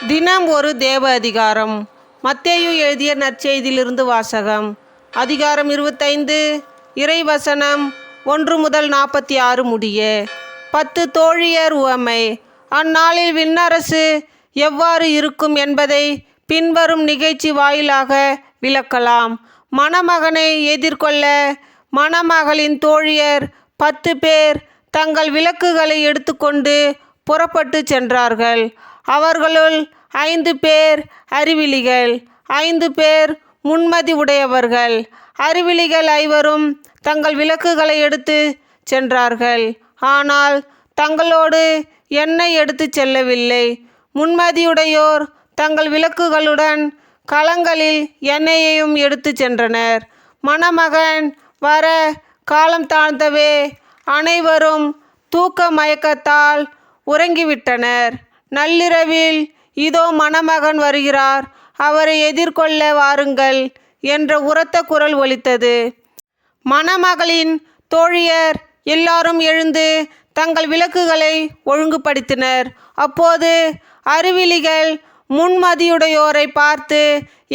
தினம் ஒரு தேவ அதிகாரம். மத்தேயு எழுதிய நற்செய்தியிலிருந்து வாசகம். அதிகாரம் 25, இறைவசனம் 1 முதல் 46 முடிய. 10 தோழியர் உவமை. அந்நாளில் விண்ணரசு எவ்வாறு இருக்கும் என்பதை பின்வரும் நிகழ்ச்சி வாயிலாக விளக்கலாம். மணமகனை எதிர்கொள்ள மணமகளின் தோழியர் 10 பேர் தங்கள் விளக்குகளை எடுத்துக்கொண்டு புறப்பட்டு சென்றார்கள். அவர்களுள் 5 பேர் அறிவிலிகள், 5 பேர் முன்மதி உடையவர்கள். அறிவிலிகள் 5வரும் தங்கள் விளக்குகளை எடுத்து சென்றார்கள், ஆனால் தங்களோடு எண்ணெய் எடுத்து செல்லவில்லை. முன்மதியுடையோர் தங்கள் விளக்குகளுடன் கலங்களில் எண்ணெயையும் எடுத்து சென்றனர். மணமகன் வர காலம் தாழ்ந்தவே அனைவரும் தூக்க மயக்கத்தால் உறங்கிவிட்டனர். நள்ளிரவில், இதோ மணமகன் வருகிறார், அவரை எதிர்கொள்ள வாருங்கள் என்ற உரத்த குரல் ஒலித்தது. மணமகளின் தோழியர் எல்லாரும் எழுந்து தங்கள் விளக்குகளை ஒழுங்குபடுத்தினர். அப்போது அறிவிலிகள் முன்மதியுடையோரை பார்த்து,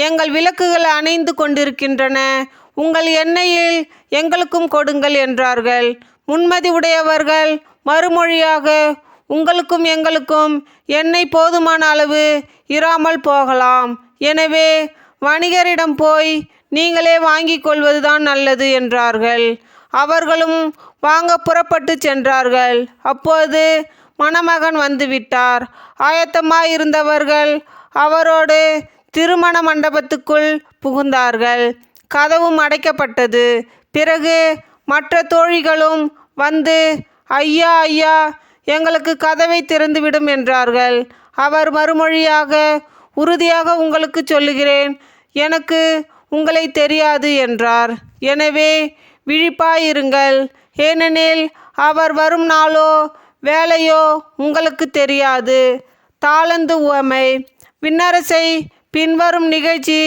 எங்கள் விளக்குகள் அணைந்து கொண்டிருக்கின்றன, உங்கள் எண்ணெயில் எங்களுக்கும் கொடுங்கள் என்றார்கள். முன்மதி உடையவர்கள் மறுமொழியாக, உங்களுக்கும் எங்களுக்கும் எண்ணெய் போதுமான அளவு இராமல் போகலாம், எனவே வணிகரிடம் போய் நீங்களே வாங்கிக் கொள்வதுதான் நல்லது என்றார்கள். அவர்களும் வாங்க புறப்பட்டு சென்றார்கள். அப்போது மணமகன் வந்துவிட்டார். ஆயத்தமாயிருந்தவர்கள் அவரோடு திருமண மண்டபத்துக்குள் புகுந்தார்கள். கதவும் அடைக்கப்பட்டது. பிறகு மற்ற தோழிகளும் வந்து, ஐயா ஐயா, எங்களுக்கு கதவை திறந்துவிடும் என்றார்கள். அவர் மறுமொழியாக, உறுதியாக உங்களுக்கு சொல்லுகிறேன், எனக்கு உங்களை தெரியாது என்றார். எனவே விழிப்பாயிருங்கள், ஏனெனில் அவர் வரும் நாளோ வேலையோ உங்களுக்கு தெரியாது. தாலந்து உவமை. விண்ணரசை பின்வரும் நிகழ்ச்சி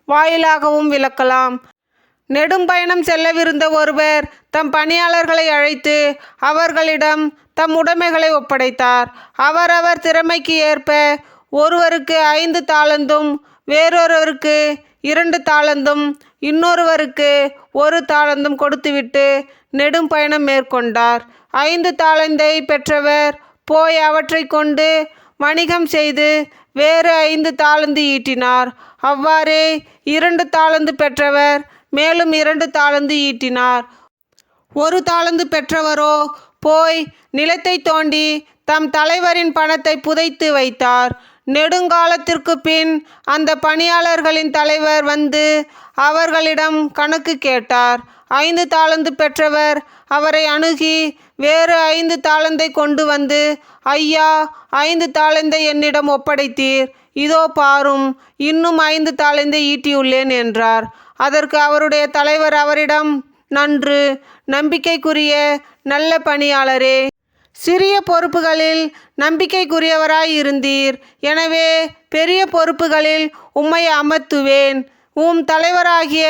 வாயிலாகவும் விளக்கலாம். நெடும்பயணம் செல்லவிருந்த ஒருவர் தம் பணியாளர்களை அழைத்து அவர்களிடம் தம் உடைமைகளை ஒப்படைத்தார். அவரவர் திறமைக்கு ஏற்ப ஒருவருக்கு 5 தாலந்தும், வேறொருவருக்கு 2 தாலந்தும், இன்னொருவருக்கு 1 தாலந்தும் கொடுத்துவிட்டு நெடும் பயணம் மேற்கொண்டார். 5 தாலந்தை பெற்றவர் போய் அவற்றை கொண்டு வணிகம் செய்து வேறு 5 தாலந்து ஈட்டினார். அவ்வாறே 2 தாலந்து பெற்றவர் மேலும் 2 தாலந்து ஈட்டினார். 1 தாலந்து பெற்றவரோ போய் நிலத்தை தோண்டி தம் தலைவரின் பணத்தை புதைத்து வைத்தார். நெடுங்காலத்திற்கு பின் அந்த பணியாளர்களின் தலைவர் வந்து அவர்களிடம் கணக்கு கேட்டார். 5 தாலந்து பெற்றவர் அவரை அணுகி வேறு 5 தாலந்தை கொண்டு வந்து, ஐயா, 5 தாலந்தை என்னிடம் ஒப்படைத்தீர், இதோ பாரும், இன்னும் 5 தாலந்தை ஈட்டியுள்ளேன் என்றார். அதற்கு அவருடைய தலைவர் அவரிடம், நன்று, நம்பிக்கைக்குரிய நல்ல பணியாளரே, சிறிய பொறுப்புகளில் நம்பிக்கைக்குரியவராய் இருந்தீர், எனவே பெரிய பொறுப்புகளில் உம்மை அமர்த்துவேன். உம் தலைவராகிய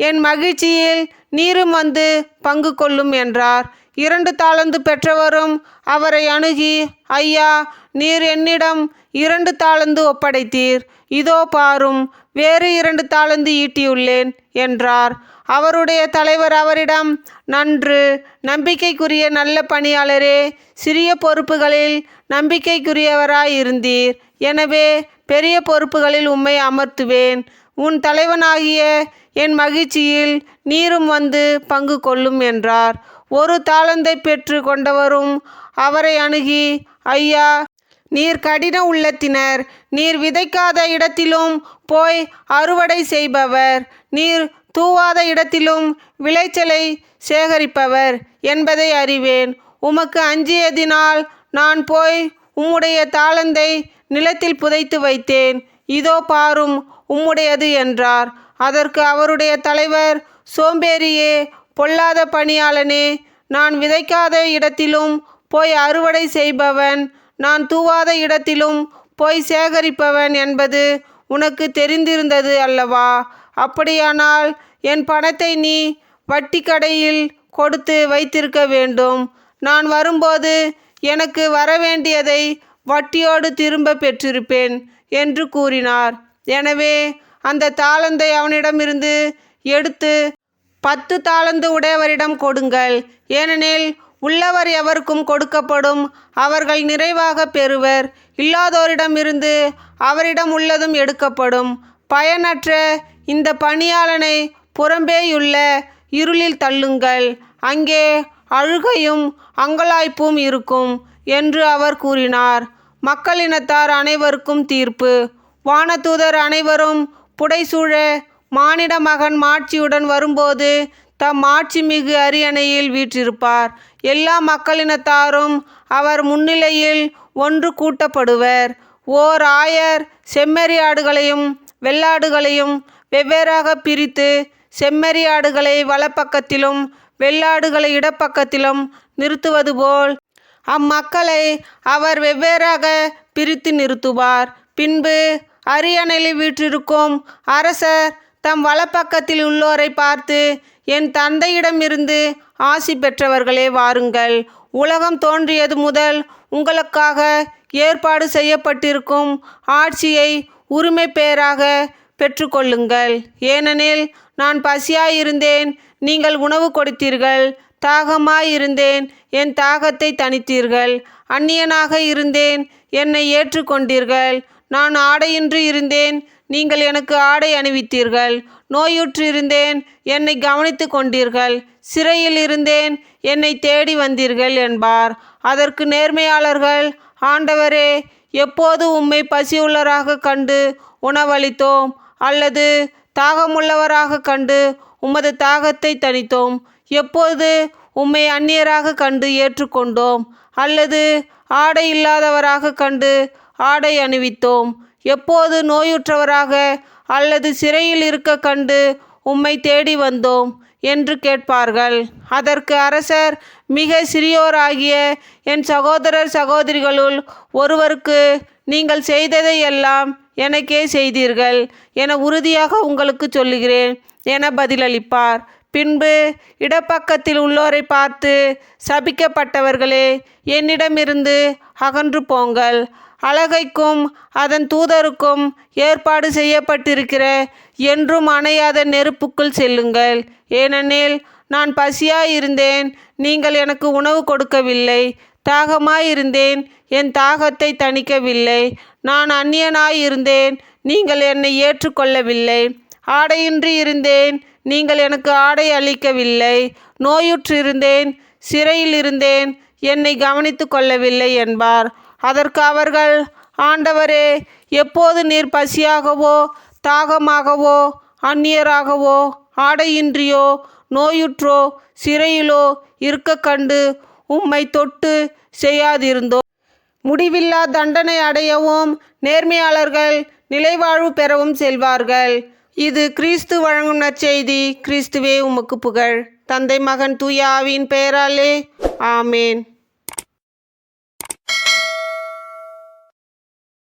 என் மகிழ்ச்சியில் நீரும் வந்து பங்கு கொள்ளும் என்றார். 2 தாலந்து பெற்றவரும் அவரை அணுகி, ஐயா, நீர் என்னிடம் 2 தாலந்து ஒப்படைத்தீர், இதோ பாரும், வேறு 2 தாலந்து ஈட்டியுள்ளேன் என்றார். அவருடைய தலைவர் அவரிடம், நன்று, நம்பிக்கைக்குரிய நல்ல பணியாளரே, சிறிய பொறுப்புகளில் நம்பிக்கைக்குரியவராய் இருந்தீர், எனவே பெரிய பொறுப்புகளில் உம்மை அமர்த்துவேன். உன் தலைவனாகிய என் மகிழ்ச்சியில் நீரும் வந்து பங்கு கொள்ளும் என்றார். 1 தாலந்தை பெற்று கொண்டவரும் அவரை அணுகி, ஐயா, நீர் கடின உள்ளத்தினர், நீர் விதைக்காத இடத்திலும் போய் அறுவடை செய்பவர், நீர் தூவாத இடத்திலும் விளைச்சலை சேகரிப்பவர் என்பதை அறிவேன். உமக்கு அஞ்சியதினால் நான் போய் உம்முடைய தாலந்தை நிலத்தில் புதைத்து வைத்தேன், இதோ பாரும், உம்முடையது என்றார். அதற்கு அவருடைய தலைவர், சோம்பேறியே, பொல்லாத பணியாளனே, நான் விதைக்காத இடத்திலும் போய் அறுவடை செய்பவன், நான் தூவாத இடத்திலும் போய் சேகரிப்பவன் என்பது உனக்கு தெரிந்திருந்தது அல்லவா? அப்படியானால் என் பணத்தை நீ வட்டி கடையில் கொடுத்து வைத்திருக்க வேண்டும். நான் வரும்போது எனக்கு வரவேண்டியதை வட்டியோடு திரும்ப பெற்றிருப்பேன் என்று கூறினார். எனவே அந்த தாளந்தை அவனிடமிருந்து எடுத்து 10 தாலந்து உடையவரிடம் கொடுங்கள். ஏனெனில் உள்ளவர் எவருக்கும் கொடுக்கப்படும், அவர்கள் நிறைவாக பெறுவர். இல்லாதோரிடமிருந்து அவரிடம் உள்ளதும் எடுக்கப்படும். பயனற்ற இந்த பணியாளனை புறம்பேயுள்ள இருளில் தள்ளுங்கள், அங்கே அழுகையும் அங்கலாய்ப்பும் இருக்கும் என்று அவர் கூறினார். மக்களினத்தார் அனைவருக்கும் தீர்ப்பு. வானதூதர் அனைவரும் புடைசூழ மானிட மகன் மாட்சியுடன் வரும்போது தம் மாட்சிமிகு அரியணையில் வீற்றிருப்பார். எல்லா மக்களினத்தாரும் அவர் முன்னிலையில் ஒன்று கூட்டப்படுவர். ஓர் ஆயர் செம்மறியாடுகளையும் வெள்ளாடுகளையும் வெவ்வேறாக பிரித்து செம்மறியாடுகளை வலப்பக்கத்திலும் வெள்ளாடுகளை இடப்பக்கத்திலும் நிறுத்துவது போல் அம்மக்களை அவர் வெவ்வேறாக பிரித்து நிறுத்துவார். பின்பு அரியணையில் வீற்றிருக்கும் அரசர் தம் வலப்பக்கத்தில் உள்ளோரை பார்த்து, என் தந்தையிடமிருந்து ஆசி பெற்றவர்களே, வாருங்கள். உலகம் தோன்றியது முதல் உங்களுக்காக ஏற்பாடு செய்யப்பட்டிருக்கும் ஆட்சியை உரிமை பேராக பெற்றுக்கொள்ளுங்கள். ஏனெனில் நான் பசியாயிருந்தேன், நீங்கள் உணவு கொடுத்தீர்கள். தாகமாயிருந்தேன், என் தாகத்தை தணித்தீர்கள். அந்நியனாக இருந்தேன், என்னை ஏற்றுக்கொண்டீர்கள். நான் ஆடையின்றி இருந்தேன், நீங்கள் எனக்கு ஆடை அணிவித்தீர்கள். நோயுற்று இருந்தேன், என்னை கவனித்து கொண்டீர்கள். சிறையில் இருந்தேன், என்னை தேடி வந்தீர்கள் என்பார். அதற்கு நேர்மையாளர்கள், ஆண்டவரே, எப்போது உம்மை பசியுள்ளவராக கண்டு உணவளித்தோம், அல்லது தாகமுள்ளவராக கண்டு உமது தாகத்தை தணித்தோம்? எப்போது உம்மை அந்நியராக கண்டு ஏற்றுக்கொண்டோம், அல்லது ஆடை இல்லாதவராக கண்டு ஆடை அணிவித்தோம்? எப்போது நோயுற்றவராக அல்லது சிறையில் இருக்க கண்டு உம்மை தேடி வந்தோம் என்று கேட்பார்கள். அதற்கு அரசர், மிக சிறியோராகிய என் சகோதரர் சகோதரிகளுள் ஒருவருக்கு நீங்கள் செய்ததை எல்லாம் எனக்கே செய்தீர்கள் என உறுதியாக உங்களுக்கு சொல்லுகிறேன் என பதிலளிப்பார். பின்பு இடப்பக்கத்தில் உள்ளோரை பார்த்து, சபிக்கப்பட்டவர்களே, என்னிடமிருந்து அகன்று போங்கள். அலகைக்கும் அதன் தூதருக்கும் ஏற்பாடு செய்யப்பட்டிருக்கிற என்றும் அணையாத நெருப்புக்குள் செல்லுங்கள். ஏனெனில் நான் பசியாயிருந்தேன், நீங்கள் எனக்கு உணவு கொடுக்கவில்லை. தாகமாயிருந்தேன், என் தாகத்தை தணிக்கவில்லை. நான் அந்நியனாயிருந்தேன், நீங்கள் என்னை ஏற்றுக்கொள்ளவில்லை. ஆடையின்றி இருந்தேன், நீங்கள் எனக்கு ஆடை அளிக்கவில்லை. நோயுற்றிருந்தேன், சிறையில் இருந்தேன், என்னை கவனித்து கொள்ளவில்லை என்பார். அதற்கு அவர்கள், ஆண்டவரே, எப்போது நீர் பசியாகவோ தாகமாகவோ அந்நியராகவோ ஆடையின்றியோ நோயுற்றோ சிறையிலோ இருக்க கண்டு உம்மை தொட்டு செய்யாதிருந்தோம்? முடிவில்லா தண்டனை அடையவும் நேர்மையாளர்கள் நிலைவாழ்வு பெறவும் செல்வார்கள். இது கிறிஸ்து வழங்கும் நற்செய்தி. கிறிஸ்துவே உமக்கு புகழ். தந்தை மகன் தூய ஆவியின் பெயராலே ஆமேன்.